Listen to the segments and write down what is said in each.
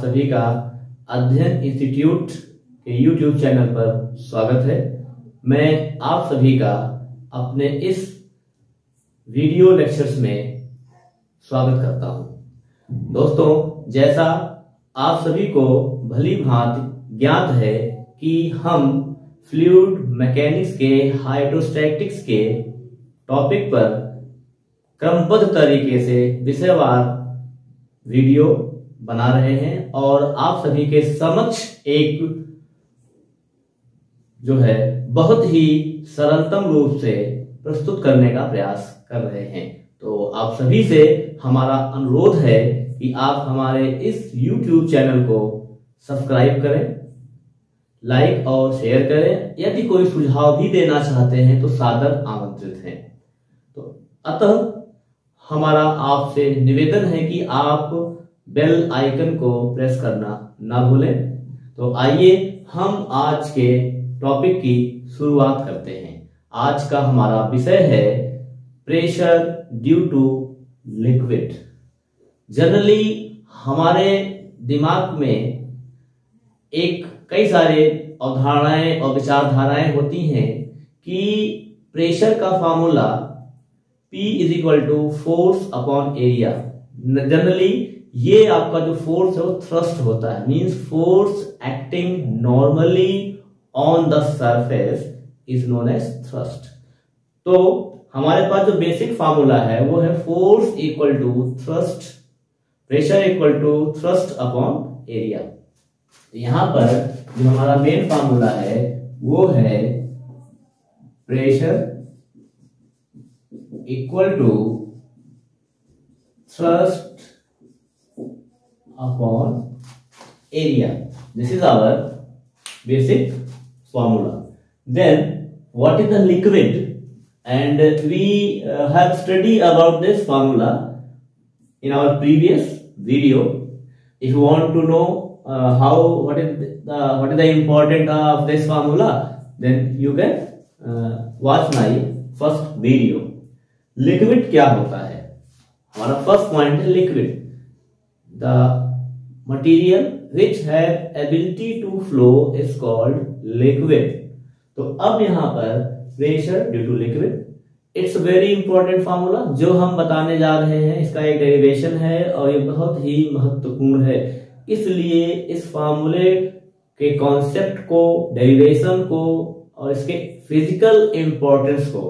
सभी का अध्ययन इंस्टीट्यूट के YouTube चैनल पर स्वागत है। मैं आप सभी का अपने इस वीडियो लेक्चर्स में स्वागत करता हूं। दोस्तों, जैसा आप सभी को भली भांति ज्ञात है कि हम फ्लूइड मैकेनिक्स के हाइड्रोस्टैटिक्स के टॉपिक पर क्रमबद्ध तरीके से विषयवार वीडियो बना रहे हैं और आप सभी के समक्ष एक जो है बहुत ही सरलतम रूप से प्रस्तुत करने का प्रयास कर रहे हैं। तो आप सभी से हमारा अनुरोध है कि आप हमारे इस YouTube चैनल को सब्सक्राइब करें, लाइक और शेयर करें। यदि कोई सुझाव भी देना चाहते हैं तो सादर आमंत्रित हैं। तो अतः हमारा आपसे निवेदन है कि आप बेल आइकन को प्रेस करना ना भूलें। तो आइए हम आज के टॉपिक की शुरुआत करते हैं। आज का हमारा विषय है pressure due to liquid. Generally हमारे दिमाग में कई सारे अवधारणाएं और विचारधाराएं होती हैं कि प्रेशर का formula P is equal to force upon area. Generally ये आपका जो फोर्स है वो थ्रस्ट होता है, means force acting normally on the surface is known as thrust. तो हमारे पास जो बेसिक फार्मूला है वो है force equal to thrust, pressure equal to thrust upon area. यहां पर जो हमारा मेन फार्मूला है वो है pressure equal to thrust upon area. This is our basic formula. Then what is the liquid? And we have studied about this formula in our previous video. If you want to know what is the importance of this formula, then you can watch my first video. Liquid क्या होता है? हमारा first point है liquid, the material which have ability to flow is called liquid. तो अब यहाँ पर pressure due to liquid, it's very important formula जो हम बताने जा रहे हैं। इसका एक डेरिवेशन है और ये बहुत ही महत्वपूर्ण है। इसलिए इस फार्मूले के कॉन्सेप्ट को, डेरिवेशन को और इसके फिजिकल इंपॉर्टेंस को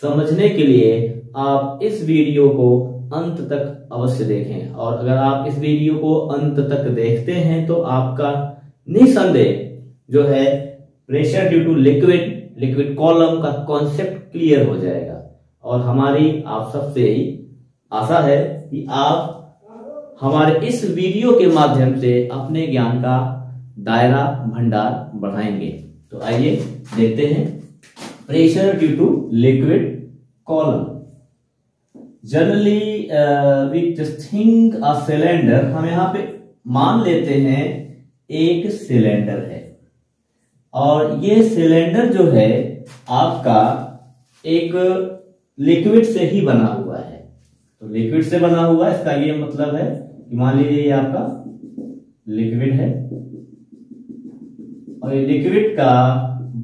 समझने के लिए आप इस वीडियो को अंत तक अवश्य देखें। और अगर आप इस वीडियो को अंत तक देखते हैं तो आपका निसंदेह जो है pressure due to liquid column का कॉन्सेप्ट क्लियर हो जाएगा। और हमारी आप सबसे ही आशा है कि आप हमारे इस वीडियो के माध्यम से अपने ज्ञान का दायरा भंडार बढ़ाएंगे। तो आइए देखते हैं pressure due to liquid column. Generally we just think a cylinder. हम यहां पे मान लेते हैं एक सिलेंडर है और ये सिलेंडर जो है आपका एक लिक्विड से ही बना हुआ है। तो लिक्विड से बना हुआ है, इसका ये मतलब है कि मान लीजिए ये आपका लिक्विड है और ये लिक्विड का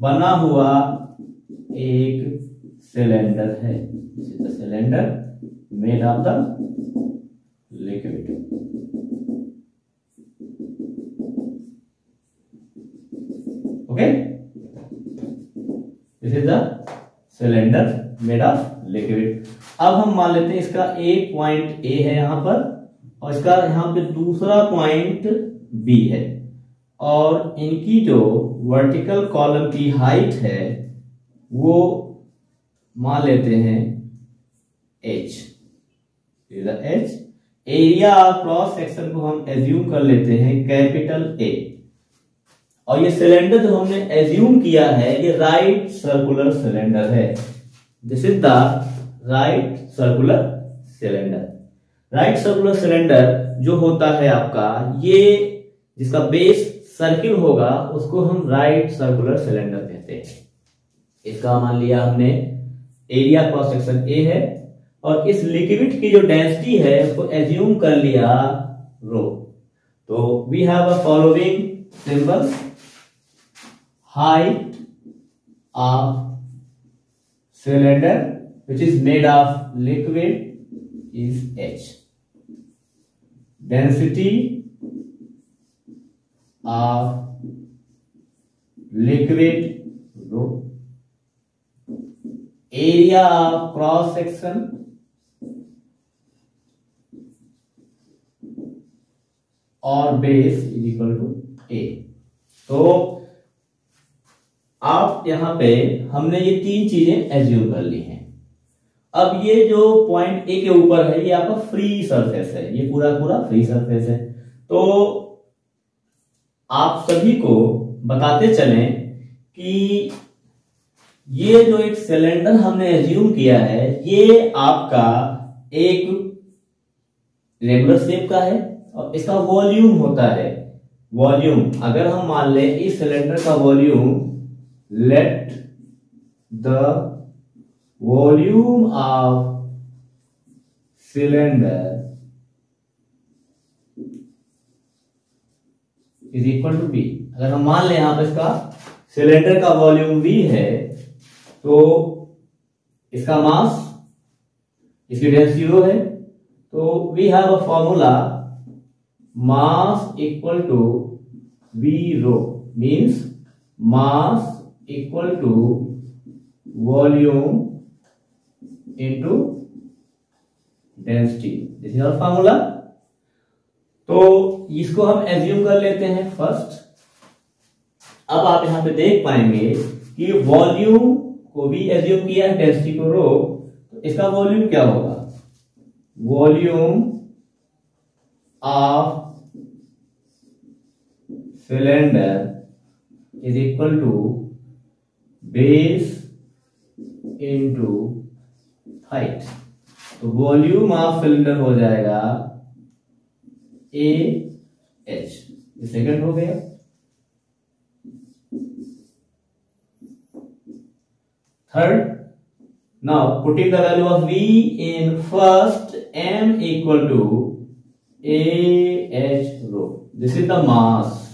बना हुआ एक सिलेंडर है। Cylinder made of the liquid. Okay, this is the cylinder made of liquid. अब हम मान लेते हैं इसका एक पॉइंट A है यहां पर और इसका यहां पे दूसरा पॉइंट B है और इनकी जो वर्टिकल कॉलम की हाइट है वो मान लेते हैं H। H। Area of cross section को हम एज्यूम कर लेते हैं कैपिटल A। और ये सिलेंडर जो हमने एज्यूम किया है ये राइट सर्कुलर सिलेंडर है। This is the right circular cylinder. Right circular cylinder जो होता है आपका, ये जिसका बेस सर्किल होगा उसको हम राइट सर्कुलर सिलेंडर कहते हैं। इसका मान लिया हमने एरिया क्रॉस सेक्शन A है और इस लिक्विड की जो डेंसिटी है उसको एज्यूम कर लिया रो। तो we have a following symbol, height of cylinder which is made of liquid is H. Density of liquid rho. Area of cross section और base is equal to A. तो आप यहां पे हमने ये तीन चीजें एज्यूम कर ली हैं। अब ये जो पॉइंट ए के ऊपर है ये आपका फ्री सरफेस है, ये पूरा पूरा फ्री सरफेस है। तो आप सभी को बताते चलें कि ये जो एक सिलेंडर हमने एज्यूम किया है ये आपका एक रेगुलर शेप का है और इसका वॉल्यूम होता है। वॉल्यूम अगर हम मान लें इस सिलेंडर का volume, let the volume of cylinder is equal to V। अगर हम मान लें यहां पर इसका सिलेंडर का वॉल्यूम V है तो इसका मास, इसकी डेंसिटी रो है, तो we have a formula mass equal to V rho, means mass equal to volume into density। This is our formula. तो इसको हम एज्यूम कर लेते हैं फर्स्ट। अब आप यहां पे देख पाएंगे कि वॉल्यूम को भी एज्यूम किया है, डेंसिटी को रो, तो इसका वॉल्यूम क्या होगा? Volume of cylinder is equal to base into height. तो वॉल्यूम ऑफ सिलेंडर हो जाएगा ए एच। सेकंड हो गया। Third, now putting the value of V in first, M equal to A H rho. This is the mass.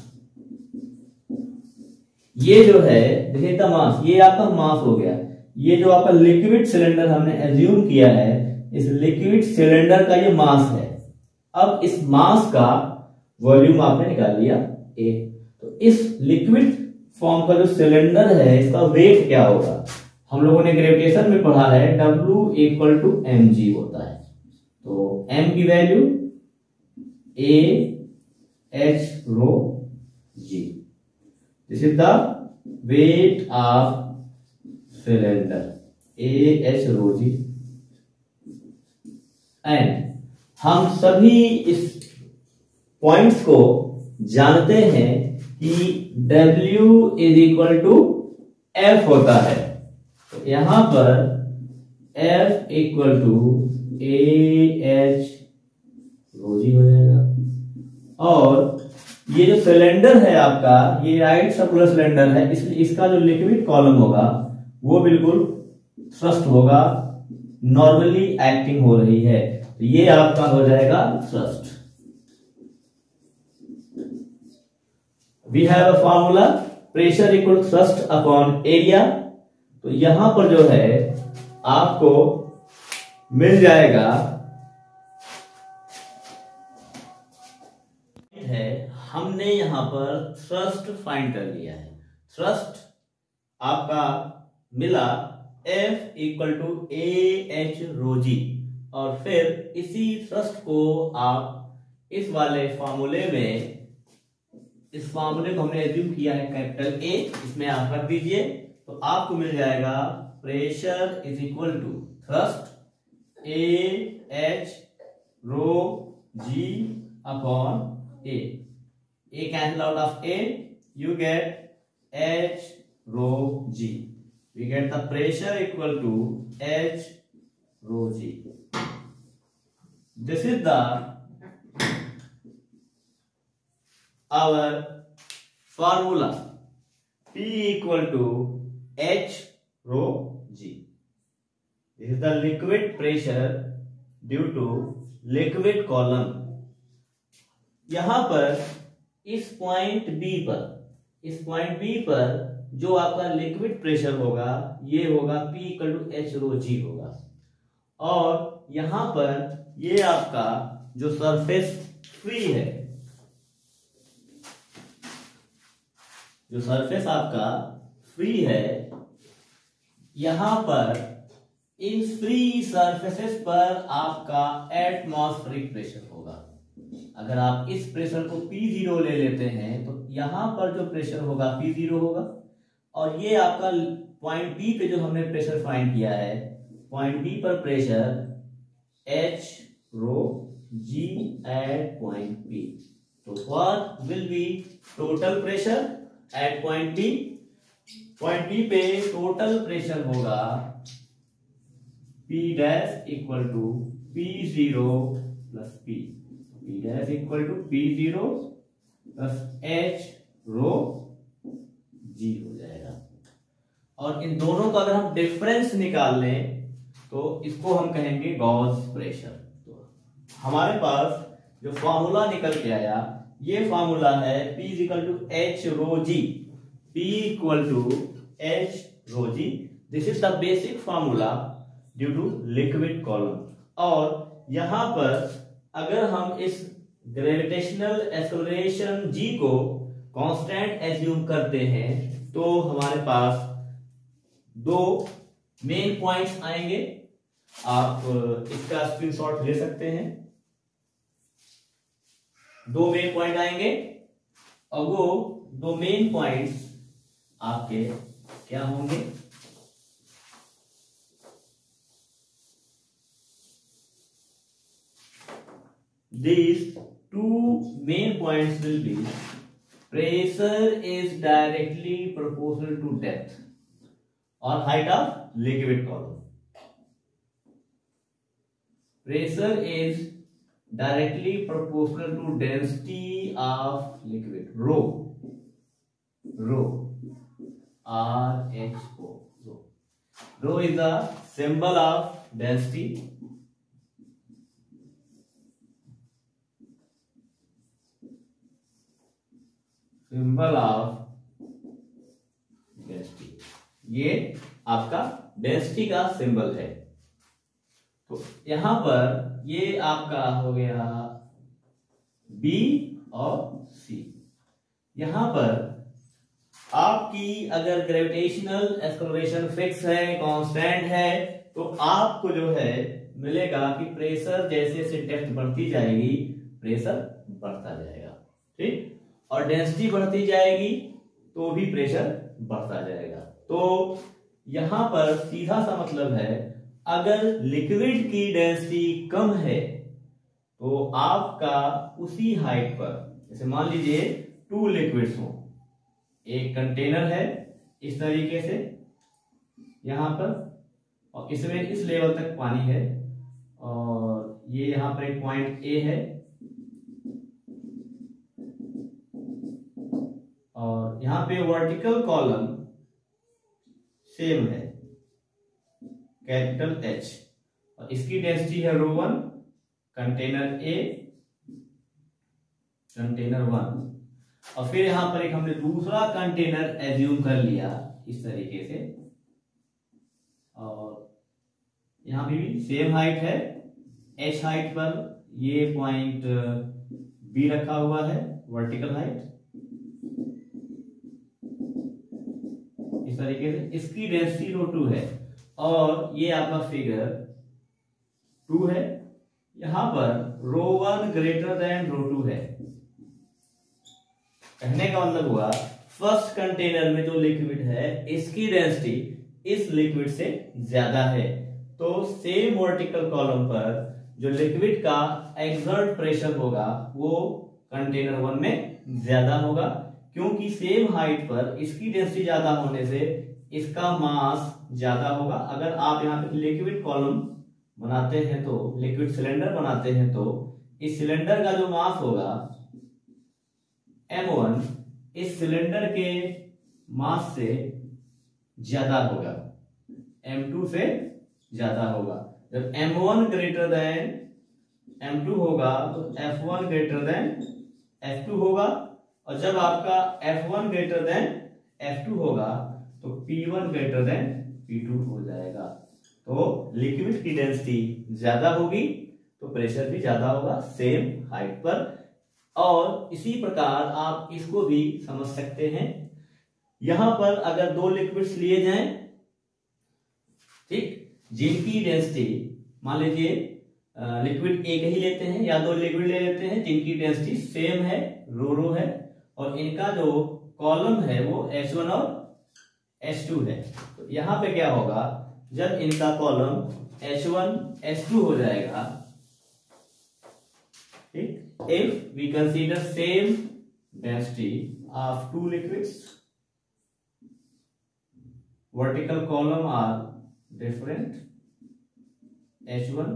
ये जो है देखिए the mass, ये आपका मास हो गया। ये जो आपका लिक्विड सिलेंडर हमने एज्यूम किया है, इस लिक्विड सिलेंडर का ये मास है। अब इस मास का वॉल्यूम आपने निकाल लिया ए। तो इस लिक्विड फॉर्म का जो सिलेंडर है इसका वेट क्या होगा? हम लोगों ने ग्रेविटेशन में पढ़ा है W इक्वल टू mg होता है। तो m की value a h rho g। This is the weight of cylinder, AH rho g। And हम सभी इस पॉइंट्स को जानते हैं कि W is equal to F होता है। तो यहां पर F equal to AH rho g हो जाएगा। और ये जो सिलेंडर है आपका, ये राइट सर्कुलर सिलेंडर है, इसलिए इसका जो लिक्विड कॉलम होगा वो बिल्कुल थ्रस्ट होगा, नॉर्मली एक्टिंग हो रही है। तो ये आपका हो जाएगा thrust. We have a formula pressure equal thrust upon area. तो यहां पर जो है आपको मिल जाएगा है, हमने यहां पर थ्रस्ट फाइंड कर लिया है। थ्रस्ट आपका मिला F equal to A H rho G. और फिर इसी थ्रस्ट को आप इस वाले फार्मूले में, इस फार्मूले को हमने एज्यूम किया है कैपिटल A, इसमें आप रख दीजिए। तो आपको मिल जाएगा pressure is equal to thrust A H rho G upon A. A cancel out of A, you get H rho G. We get the pressure equal to H rho G. This is the our formula P equal to H rho G. This is the liquid pressure due to liquid column. यहां पर इस point B पर जो आपका liquid pressure होगा ये होगा P equal to H rho जी होगा। और यहां पर ये आपका जो सरफेस फ्री है, जो सरफेस आपका फ्री है, यहां पर इन फ्री सरफेसेस पर आपका एटमॉस्फेरिक प्रेशर होगा। अगर आप इस प्रेशर को P0 ले लेते हैं तो यहां पर जो प्रेशर होगा P0 होगा, और ये आपका पॉइंट बी पे जो हमने प्रेशर फाइंड किया है, पॉइंट बी पर pressure H rho G at point P। तो what will be total pressure at point B? Point B पे टोटल प्रेशर होगा P dash equal to P0 plus P dash equal to P0 plus H rho G हो जाएगा। और इन दोनों का अगर हम डिफरेंस निकाल लें तो इसको हम कहेंगे गॉस प्रेशर। तो हमारे पास जो फॉर्मूला निकल के आया, ये फॉर्मूला है P equal to H rho G. P equal to H rho G, this is the basic formula due to liquid column. और यहां पर अगर हम इस ग्रेविटेशनल एक्सेलरेशन g को कांस्टेंट एज्यूम करते हैं तो हमारे पास दो मेन पॉइंट्स आएंगे। आप इसका स्क्रीनशॉट ले सकते हैं। दो मेन पॉइंट आएंगे और वो दो मेन पॉइंट्स आपके क्या होंगे? These two main points will be pressure is directly proportional to depth or height of liquid column. Pressure is directly proportional to density of liquid, rho RHO. Rho is the symbol of density. Symbol of density, ये आपका density का symbol है। तो यहां पर ये आपका हो गया B और C। यहां पर आपकी अगर ग्रेविटेशनल एक्सेलरेशन फिक्स है, कांस्टेंट है, तो आपको जो है मिलेगा कि प्रेशर जैसे जैसे डेप्थ बढ़ती जाएगी प्रेशर बढ़ता जाएगा, ठीक। और डेंसिटी बढ़ती जाएगी तो भी प्रेशर बढ़ता जाएगा। तो यहां पर सीधा सा मतलब है, अगर लिक्विड की डेंसिटी कम है तो आपका उसी हाइट पर, जैसे मान लीजिए 2 लिक्विड्स हो, एक कंटेनर है इस तरीके से यहां पर, और इसमें इस लेवल तक पानी है, और ये यहां पर एक पॉइंट ए है, और यहां पे वर्टिकल कॉलम सेम है कैपिटल H, और इसकी डेंसिटी है ρ1, कंटेनर A, कंटेनर 1, और फिर यहां पर एक हमने दूसरा कंटेनर एज्यूम कर लिया इस तरीके से, और यहां पे भी सेम हाइट है, H हाइट पर ये पॉइंट B रखा हुआ है, वर्टिकल हाइट इस तरीके से, इसकी डेंसिटी ρ2 है, और ये आपका फिगर 2 है। यहां पर ρ1 ग्रेटर देन ρ2 है। कहने का मतलब हुआ फर्स्ट कंटेनर में जो लिक्विड है इसकी डेंसिटी इस लिक्विड से ज्यादा है, तो सेम वर्टिकल कॉलम पर जो लिक्विड का एक्सर्ट प्रेशर होगा वो कंटेनर 1 में ज्यादा होगा, क्योंकि सेम हाइट पर इसकी डेंसिटी ज्यादा होने से इसका मास ज्यादा होगा। अगर आप यहाँ पे लिक्विड कॉलम बनाते हैं तो, लिक्विड सिलेंडर बनाते हैं तो इस सिलेंडर का जो मास होगा M1 इस सिलेंडर के मास से ज्यादा होगा, M2 से ज्यादा होगा। जब M1 ग्रेटर देन M2 होगा तो F1 ग्रेटर देन F2 होगा, और जब आपका F1 ग्रेटर देन F2 होगा तो P1 ग्रेटर देन P2 हो जाएगा। तो लिक्विड की डेंसिटी ज्यादा होगी तो प्रेशर भी ज्यादा होगा सेम हाइट पर। और इसी प्रकार आप इसको भी समझ सकते हैं, यहां पर अगर दो लिक्विड्स लिए जाएं, ठीक, जिनकी डेंसिटी मान लीजिए लिक्विड एक ही लेते हैं या दो लिक्विड ले लेते हैं जिनकी डेंसिटी सेम है, रो है, और इनका जो कॉलम है वो H1 और H2 है। तो यहां पे क्या होगा, जब इनका कॉलम H1 H2 हो जाएगा, ठीक, if we consider same density of two liquids, vertical column are different, H1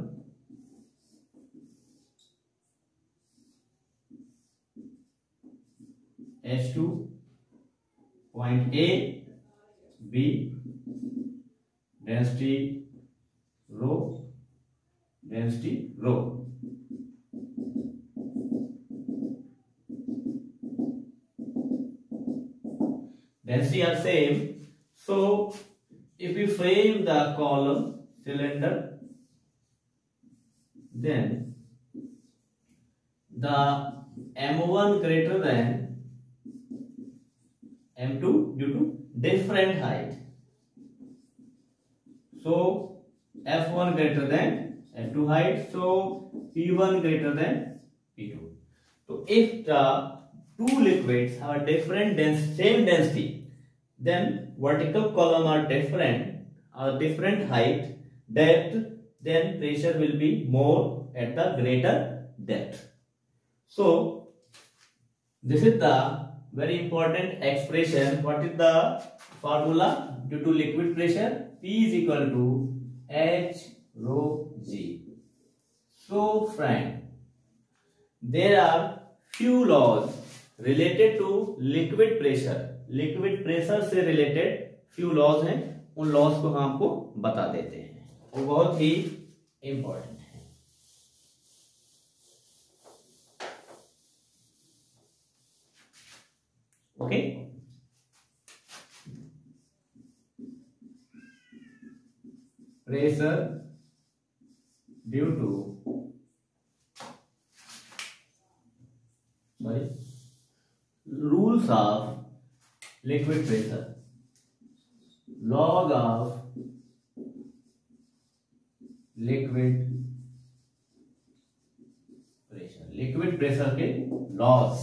H2 point A B density rho density are same. So if we frame the column cylinder, then the M1 greater than M2 due to different height. So F1 greater than F2 height, so P1 greater than P2. So if the two liquids have different same density, then vertical column are different height, depth, then pressure will be more at the greater depth. So this is the very important expression. What is the formula? Due to liquid pressure, P is equal to H rho G. So friend, there are few laws related to liquid pressure. Liquid pressure से related few laws हैं, उन laws को हम आपको बता देते हैं, वो बहुत ही इंपॉर्टेंट है। Okay, pressure due to rules of liquid pressure, log of liquid pressure, liquid pressure के लॉस।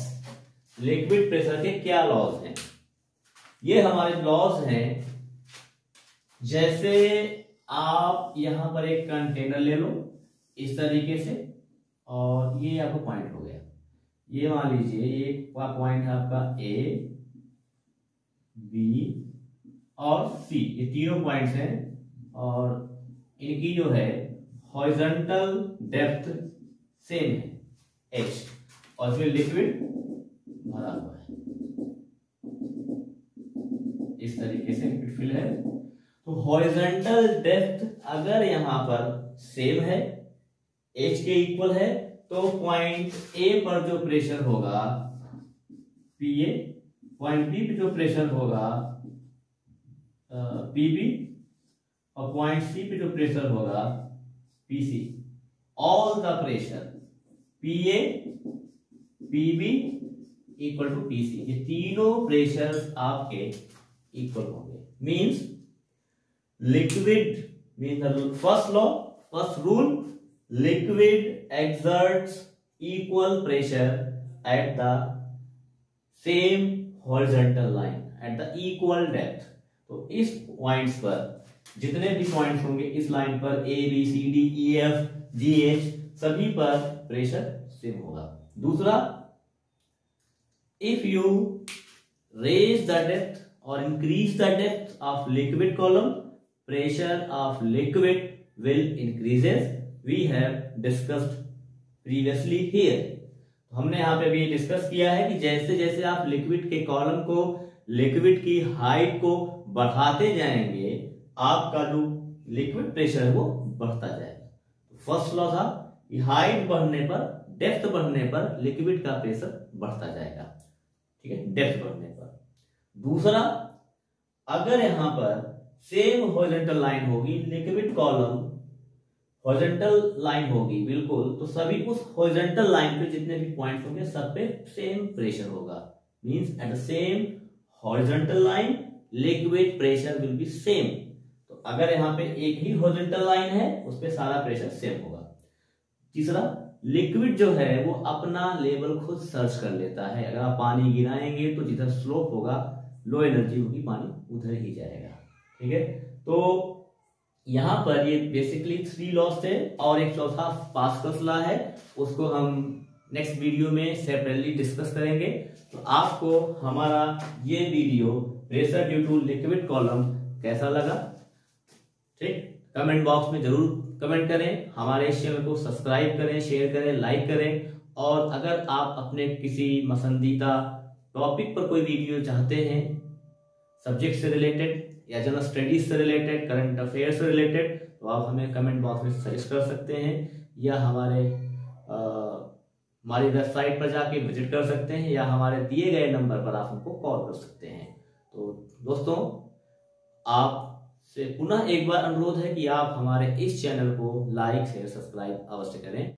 लिक्विड प्रेशर के क्या लॉस हैं? ये हमारे लॉस हैं, जैसे आप यहां पर एक कंटेनर ले लो इस तरीके से, और ये आपका पॉइंट हो गया, ये मान लीजिए ये पॉइंट है आपका A B और C, ये तीनों पॉइंट्स हैं, और इनकी जो है हॉरिजॉन्टल डेप्थ सेम है H, और फिर लिक्विड भरा हुआ है इस तरीके से लिक्विड फिल है। तो हॉरिजॉन्टल डेप्थ अगर यहां पर सेम है, H के इक्वल है, तो पॉइंट A पर जो प्रेशर होगा PA, पॉइंट बी पे जो प्रेशर होगा PB, और पॉइंट सी पे जो प्रेशर होगा PC, all the pressure PA PB equal to PC, ये तीनों प्रेशर आपके इक्वल होंगे। Means liquid means first rule, liquid exerts equal pressure at the same horizontal line at the equal depth. तो इस points पर जितने भी पॉइंट्स होंगे इस लाइन पर A B C D E F G H सभी पर प्रेशर सेम होगा। दूसरा, if you raise the depth और increase the depth of liquid column, pressure of liquid will increases. We have discussed previously here. हमने यहाँ पे भी discuss किया है कि जैसे जैसे आप लिक्विड के कॉलम को, लिक्विड की हाइट को बढ़ाते जाएंगे, आपका जो लिक्विड प्रेशर है वो बढ़ता जाएगा। फर्स्ट लॉ था कि हाइट बढ़ने पर डेप्थ बढ़ने पर लिक्विड का प्रेशर बढ़ता जाएगा, ठीक है, डेप्थ बढ़ने पर। दूसरा, अगर यहां पर सेम हॉरिजॉन्टल लाइन होगी, लिक्विड कॉलम हॉरिजॉन्टल लाइन होगी बिल्कुल, तो सभी उस हॉरिजॉन्टल लाइन पे जितने भी पॉइंट्स होंगे सब पे सेम प्रेशर होगा। Means eight the same horizontal line liquid pressure will be same. तो अगर यहाँ पे एक ही हॉरिजॉन्टल लाइन है उस पे सारा प्रेशर सेम होगा। तीसरा, लिक्विड जो है वो अपना लेवल खुद सर्च कर लेता है। अगर आप पानी गिराएंगे तो जिधर स्लोप होगा, लो एनर्जी होगी, पानी उधर ही जाएगा, ठीक है। तो यहां पर ये बेसिकली 3 लॉस थे और एक चौथा पास्कल्स लॉ है, उसको हम नेक्स्ट वीडियो में सेपरेटली डिस्कस करेंगे। तो आपको हमारा ये video pressure due to liquid column कैसा लगा, ठीक, कमेंट बॉक्स में जरूर कमेंट करें। हमारे इस चैनल को सब्सक्राइब करें, शेयर करें, लाइक करें। और अगर आप अपने किसी पसंदीदा टॉपिक पर कोई वीडियो चाहते हैं, सब्जेक्ट से रिलेटेड या जनरल स्टडीज से रिलेटेड, करंट अफेयर से रिलेटेड, तो आप हमें कमेंट बॉक्स में सजेस्ट कर सकते हैं, या हमारी वेबसाइट पर जाके विजिट कर सकते हैं, या हमारे दिए गए नंबर पर आप हमको कॉल कर सकते हैं। तो दोस्तों, आपसे पुनः एक बार अनुरोध है कि आप हमारे इस चैनल को लाइक शेयर सब्सक्राइब अवश्य करें।